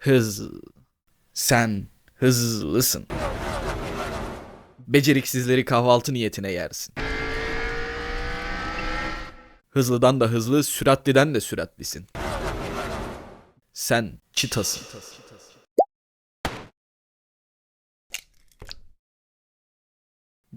Hız. Sen hızlısın. Beceriksizleri kahvaltı niyetine yersin. Hızlıdan da hızlı, süratliden de süratlisin. Sen çıtasın.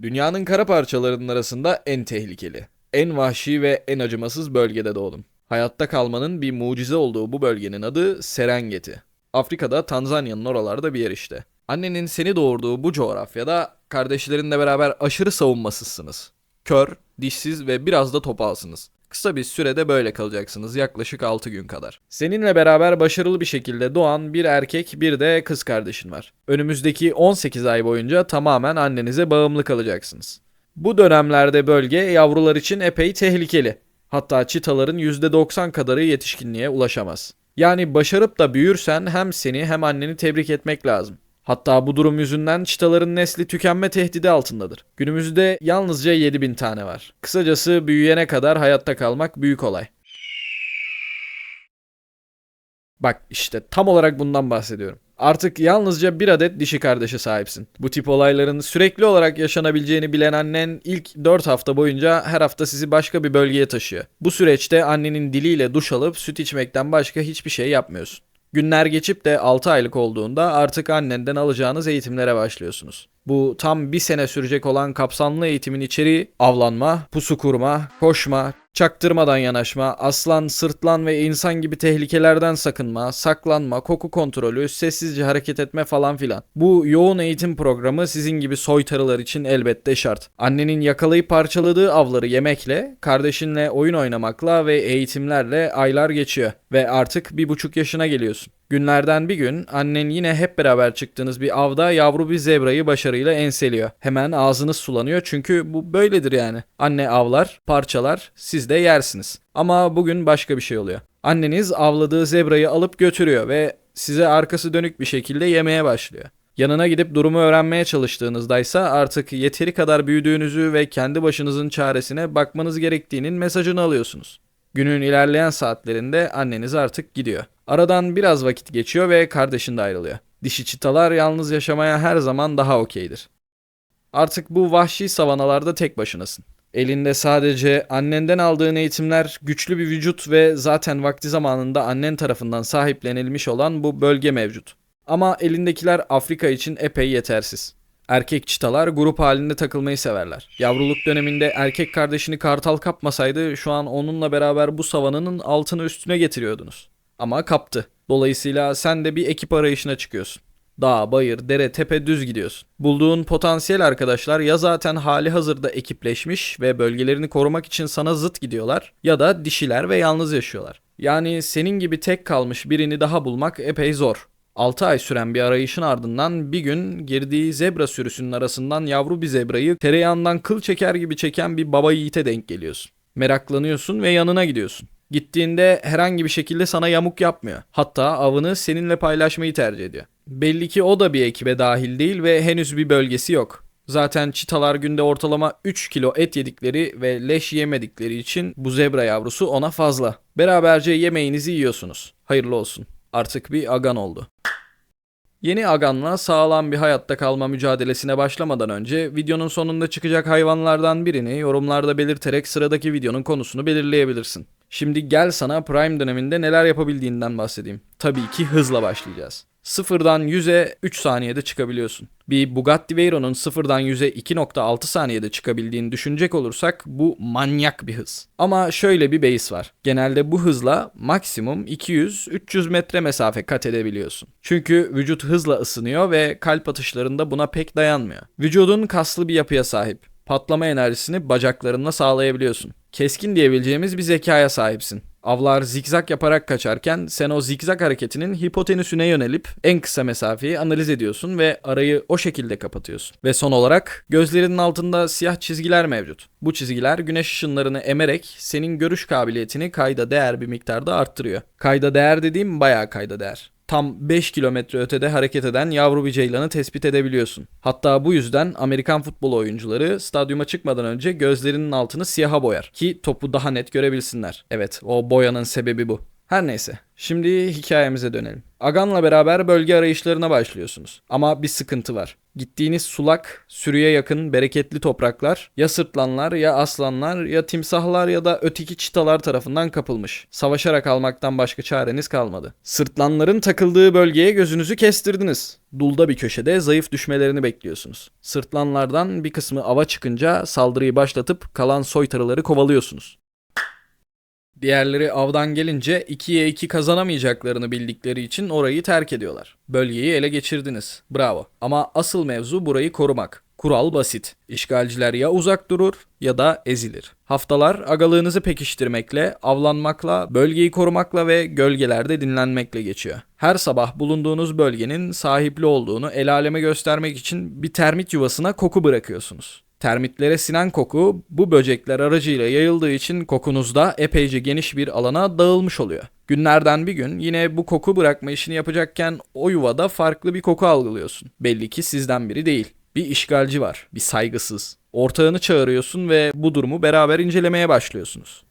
Dünyanın kara parçalarının arasında en tehlikeli, en vahşi ve en acımasız bölgede doğdum. Hayatta kalmanın bir mucize olduğu bu bölgenin adı Serengeti. Afrika'da, Tanzanya'nın oralarda bir yer işte. Annenin seni doğurduğu bu coğrafyada kardeşlerinle beraber aşırı savunmasızsınız. Kör, dişsiz ve biraz da topalsınız. Kısa bir sürede böyle kalacaksınız, yaklaşık 6 gün kadar. Seninle beraber başarılı bir şekilde doğan bir erkek, bir de kız kardeşin var. Önümüzdeki 18 ay boyunca tamamen annenize bağımlı kalacaksınız. Bu dönemlerde bölge yavrular için epey tehlikeli. Hatta çitaların %90 kadarı yetişkinliğe ulaşamaz. Yani başarıp da büyürsen hem seni hem anneni tebrik etmek lazım. Hatta bu durum yüzünden çitaların nesli tükenme tehdidi altındadır. Günümüzde yalnızca 7.000 tane var. Kısacası büyüyene kadar hayatta kalmak büyük olay. Bak işte tam olarak bundan bahsediyorum. Artık yalnızca bir adet dişi kardeşe sahipsin. Bu tip olayların sürekli olarak yaşanabileceğini bilen annen ilk 4 hafta boyunca her hafta sizi başka bir bölgeye taşıyor. Bu süreçte annenin diliyle duş alıp süt içmekten başka hiçbir şey yapmıyorsun. Günler geçip de 6 aylık olduğunda artık annenden alacağınız eğitimlere başlıyorsunuz. Bu tam bir sene sürecek olan kapsamlı eğitimin içeriği avlanma, pusu kurma, koşma, çaktırmadan yanaşma, aslan, sırtlan ve insan gibi tehlikelerden sakınma, saklanma, koku kontrolü, sessizce hareket etme falan filan. Bu yoğun eğitim programı sizin gibi soytarılar için elbette şart. Annenin yakalayıp parçaladığı avları yemekle, kardeşinle oyun oynamakla ve eğitimlerle aylar geçiyor ve artık 1,5 yaşına geliyorsun. Günlerden bir gün annen yine hep beraber çıktığınız bir avda yavru bir zebrayı başarıyla enseliyor. Hemen ağzınız sulanıyor çünkü bu böyledir yani. Anne avlar, parçalar, siz de yersiniz. Ama bugün başka bir şey oluyor. Anneniz avladığı zebrayı alıp götürüyor ve size arkası dönük bir şekilde yemeye başlıyor. Yanına gidip durumu öğrenmeye çalıştığınızdaysa artık yeteri kadar büyüdüğünüzü ve kendi başınızın çaresine bakmanız gerektiğinin mesajını alıyorsunuz. Günün ilerleyen saatlerinde anneniz artık gidiyor. Aradan biraz vakit geçiyor ve kardeşin de ayrılıyor. Dişi çitalar yalnız yaşamaya her zaman daha okeydir. Artık bu vahşi savanalarda tek başınasın. Elinde sadece annenden aldığın eğitimler, güçlü bir vücut ve zaten vakti zamanında annen tarafından sahiplenilmiş olan bu bölge mevcut. Ama elindekiler Afrika için epey yetersiz. Erkek çitalar grup halinde takılmayı severler. Yavruluk döneminde erkek kardeşini kartal kapmasaydı şu an onunla beraber bu savananın altını üstüne getiriyordunuz. Ama kaptı. Dolayısıyla sen de bir ekip arayışına çıkıyorsun. Dağ, bayır, dere, tepe düz gidiyorsun. Bulduğun potansiyel arkadaşlar ya zaten hali hazırda ekipleşmiş ve bölgelerini korumak için sana zıt gidiyorlar ya da dişiler ve yalnız yaşıyorlar. Yani senin gibi tek kalmış birini daha bulmak epey zor. 6 ay süren bir arayışın ardından bir gün girdiği zebra sürüsünün arasından yavru bir zebrayı tereyağından kıl çeker gibi çeken bir baba yiğite denk geliyorsun. Meraklanıyorsun ve yanına gidiyorsun. Gittiğinde herhangi bir şekilde sana yamuk yapmıyor. Hatta avını seninle paylaşmayı tercih ediyor. Belli ki o da bir ekibe dahil değil ve henüz bir bölgesi yok. Zaten çitalar günde ortalama 3 kilo et yedikleri ve leş yemedikleri için bu zebra yavrusu ona fazla. Beraberce yemeğinizi yiyorsunuz. Hayırlı olsun. Artık bir agan oldu. Yeni aganla sağlam bir hayatta kalma mücadelesine başlamadan önce videonun sonunda çıkacak hayvanlardan birini yorumlarda belirterek sıradaki videonun konusunu belirleyebilirsin. Şimdi gel sana Prime döneminde neler yapabildiğinden bahsedeyim. Tabii ki hızla başlayacağız. Sıfırdan 100'e 3 saniyede çıkabiliyorsun. Bir Bugatti Veyron'un sıfırdan 100'e 2,6 saniyede çıkabildiğini düşünecek olursak bu manyak bir hız. Ama şöyle bir base var. Genelde bu hızla maksimum 200-300 metre mesafe kat edebiliyorsun. Çünkü vücut hızla ısınıyor ve kalp atışlarında buna pek dayanmıyor. Vücudun kaslı bir yapıya sahip. Patlama enerjisini bacaklarınla sağlayabiliyorsun. Keskin diyebileceğimiz bir zekaya sahipsin. Avlar zikzak yaparak kaçarken sen o zikzak hareketinin hipotenüsüne yönelip en kısa mesafeyi analiz ediyorsun ve arayı o şekilde kapatıyorsun. Ve son olarak gözlerinin altında siyah çizgiler mevcut. Bu çizgiler güneş ışınlarını emerek senin görüş kabiliyetini kayda değer bir miktarda arttırıyor. Kayda değer dediğim bayağı kayda değer. Tam 5 kilometre ötede hareket eden yavru bir ceylanı tespit edebiliyorsun. Hatta bu yüzden Amerikan futbol oyuncuları stadyuma çıkmadan önce gözlerinin altını siyaha boyar ki topu daha net görebilsinler. Evet, o boyanın sebebi bu. Her neyse, şimdi hikayemize dönelim. Agan'la beraber bölge arayışlarına başlıyorsunuz. Ama bir sıkıntı var. Gittiğiniz sulak, sürüye yakın, bereketli topraklar ya sırtlanlar ya aslanlar ya timsahlar ya da öteki çitalar tarafından kapılmış. Savaşarak almaktan başka çareniz kalmadı. Sırtlanların takıldığı bölgeye gözünüzü kestirdiniz. Dulda bir köşede zayıf düşmelerini bekliyorsunuz. Sırtlanlardan bir kısmı ava çıkınca saldırıyı başlatıp kalan soytarıları kovalıyorsunuz. Diğerleri avdan gelince 2'ye 2 kazanamayacaklarını bildikleri için orayı terk ediyorlar. Bölgeyi ele geçirdiniz. Bravo. Ama asıl mevzu burayı korumak. Kural basit. İşgalciler ya uzak durur ya da ezilir. Haftalar agalığınızı pekiştirmekle, avlanmakla, bölgeyi korumakla ve gölgelerde dinlenmekle geçiyor. Her sabah bulunduğunuz bölgenin sahipli olduğunu el aleme göstermek için bir termit yuvasına koku bırakıyorsunuz. Termitlere sinen koku bu böcekler aracıyla yayıldığı için kokunuzda epeyce geniş bir alana dağılmış oluyor. Günlerden bir gün yine bu koku bırakma işini yapacakken o yuvada farklı bir koku algılıyorsun. Belli ki sizden biri değil. Bir işgalci var, bir saygısız. Ortağını çağırıyorsun ve bu durumu beraber incelemeye başlıyorsunuz.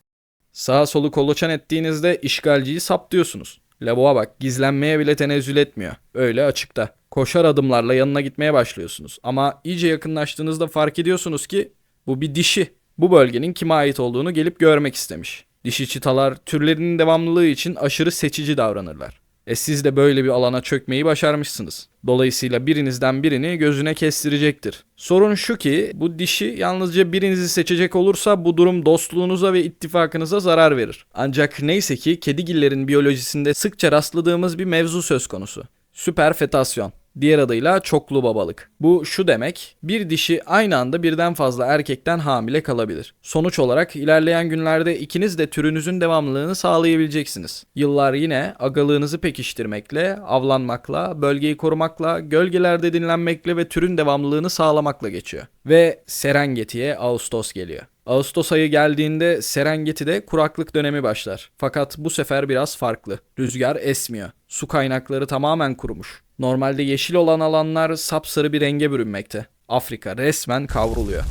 Sağa solu kolaçan ettiğinizde işgalciyi saptıyorsunuz. Lavuğa bak, gizlenmeye bile tenezzül etmiyor. Öyle açıkta. Koşar adımlarla yanına gitmeye başlıyorsunuz. Ama iyice yakınlaştığınızda fark ediyorsunuz ki bu bir dişi. Bu bölgenin kime ait olduğunu gelip görmek istemiş. Dişi çitalar türlerinin devamlılığı için aşırı seçici davranırlar. Siz de böyle bir alana çökmeyi başarmışsınız. Dolayısıyla birinizden birini gözüne kestirecektir. Sorun şu ki bu dişi yalnızca birinizi seçecek olursa bu durum dostluğunuza ve ittifakınıza zarar verir. Ancak neyse ki kedigillerin biyolojisinde sıkça rastladığımız bir mevzu söz konusu. Süperfetasyon. Diğer adıyla çoklu babalık. Bu şu demek, bir dişi aynı anda birden fazla erkekten hamile kalabilir. Sonuç olarak ilerleyen günlerde ikiniz de türünüzün devamlılığını sağlayabileceksiniz. Yıllar yine agalığınızı pekiştirmekle, avlanmakla, bölgeyi korumakla, gölgelerde dinlenmekle ve türün devamlılığını sağlamakla geçiyor. Ve Serengeti'ye Ağustos geliyor. Ağustos ayı geldiğinde Serengeti'de kuraklık dönemi başlar. Fakat bu sefer biraz farklı. Rüzgar esmiyor. Su kaynakları tamamen kurumuş. Normalde yeşil olan alanlar sapsarı bir renge bürünmekte. Afrika resmen kavruluyor.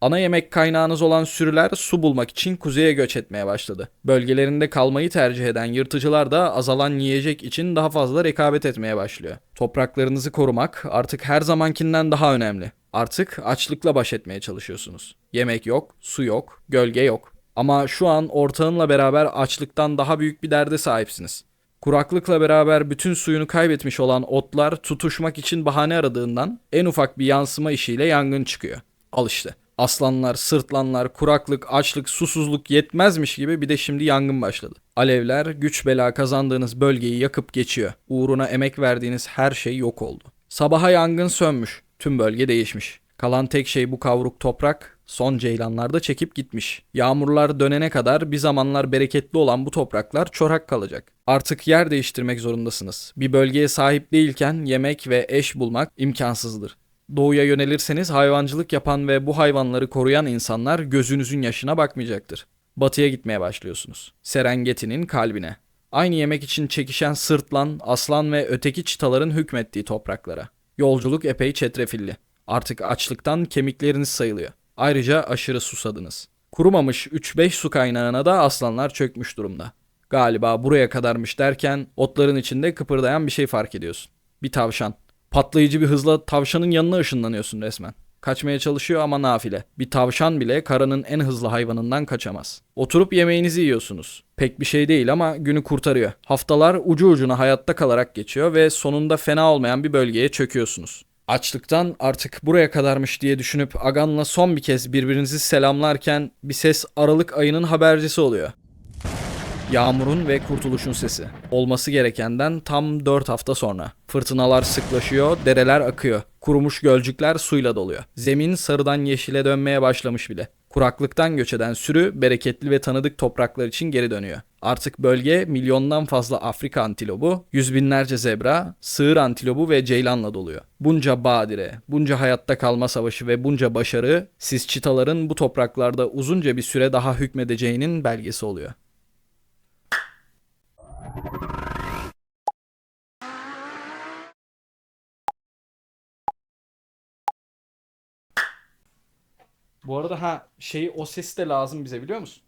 Ana yemek kaynağınız olan sürüler su bulmak için kuzeye göç etmeye başladı. Bölgelerinde kalmayı tercih eden yırtıcılar da azalan yiyecek için daha fazla rekabet etmeye başlıyor. Topraklarınızı korumak artık her zamankinden daha önemli. Artık açlıkla baş etmeye çalışıyorsunuz. Yemek yok, su yok, gölge yok. Ama şu an ortağınla beraber açlıktan daha büyük bir derde sahipsiniz. Kuraklıkla beraber bütün suyunu kaybetmiş olan otlar tutuşmak için bahane aradığından en ufak bir yansıma işiyle yangın çıkıyor. Al işte. Aslanlar, sırtlanlar, kuraklık, açlık, susuzluk yetmezmiş gibi bir de şimdi yangın başladı. Alevler güç bela kazandığınız bölgeyi yakıp geçiyor. Uğruna emek verdiğiniz her şey yok oldu. Sabaha yangın sönmüş. Tüm bölge değişmiş. Kalan tek şey bu kavruk toprak, son ceylanlar da çekip gitmiş. Yağmurlar dönene kadar bir zamanlar bereketli olan bu topraklar çorak kalacak. Artık yer değiştirmek zorundasınız. Bir bölgeye sahip değilken yemek ve eş bulmak imkansızdır. Doğuya yönelirseniz hayvancılık yapan ve bu hayvanları koruyan insanlar gözünüzün yaşına bakmayacaktır. Batıya gitmeye başlıyorsunuz. Serengeti'nin kalbine. Aynı yemek için çekişen sırtlan, aslan ve öteki çitaların hükmettiği topraklara. Yolculuk epey çetrefilli. Artık açlıktan kemikleriniz sayılıyor. Ayrıca aşırı susadınız. Kurumamış 3-5 su kaynağına da aslanlar çökmüş durumda. Galiba buraya kadarmış derken otların içinde kıpırdayan bir şey fark ediyorsun. Bir tavşan. Patlayıcı bir hızla tavşanın yanına ışınlanıyorsun resmen. Kaçmaya çalışıyor ama nafile. Bir tavşan bile karanın en hızlı hayvanından kaçamaz. Oturup yemeğinizi yiyorsunuz. Pek bir şey değil ama günü kurtarıyor. Haftalar ucu ucuna hayatta kalarak geçiyor ve sonunda fena olmayan bir bölgeye çöküyorsunuz. Açlıktan artık buraya kadarmış diye düşünüp Agan'la son bir kez birbirinizi selamlarken bir ses Aralık ayının habercisi oluyor. Yağmurun ve kurtuluşun sesi. Olması gerekenden tam 4 hafta sonra. Fırtınalar sıklaşıyor, dereler akıyor. Kurumuş gölcükler suyla doluyor. Zemin sarıdan yeşile dönmeye başlamış bile. Kuraklıktan göç eden sürü bereketli ve tanıdık topraklar için geri dönüyor. Artık bölge milyondan fazla Afrika antilobu, yüz binlerce zebra, sığır antilobu ve ceylanla doluyor. Bunca badire, bunca hayatta kalma savaşı ve bunca başarı, siz çitaların bu topraklarda uzunca bir süre daha hükmedeceğinin belgesi oluyor. Bu arada o ses de lazım bize biliyor musun?